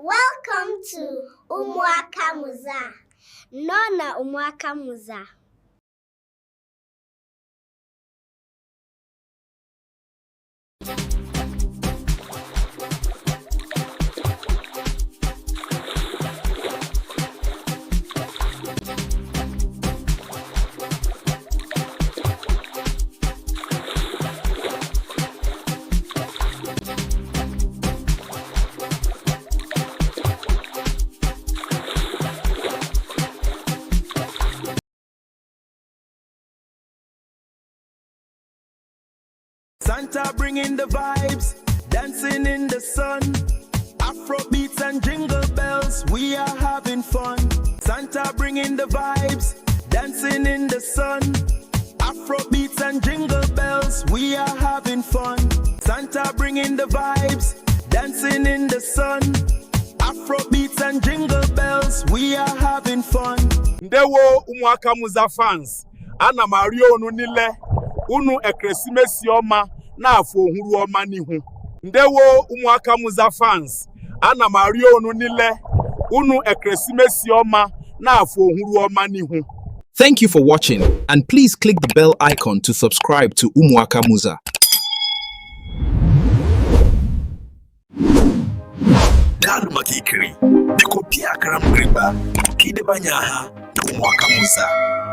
Welcome to Umwaka Muza. Nona Umwaka Muza. Santa bringing the vibes, dancing in the sun. Afro beats and jingle bells, we are having fun. Santa bringing the vibes, dancing in the sun. Afro beats and jingle bells, we are having fun. Santa bringing the vibes, dancing in the sun. Afro beats and jingle bells, we are having fun. Ndewo Umwaka Muza fans, ana Mario nunile, unu ekresimesi ọma na afọ ohuru ọma n'ihu. Ndewo Umwaka Muza fans, ana Mario nunile, unu ekresimesi ọma na afọ ohuru ọma n'ihu. Thank you for watching, and please click the bell icon to subscribe to Umwaka Muza. Dalu makikiri, deko pia karam griba, kide banyaha, Umwaka Muza.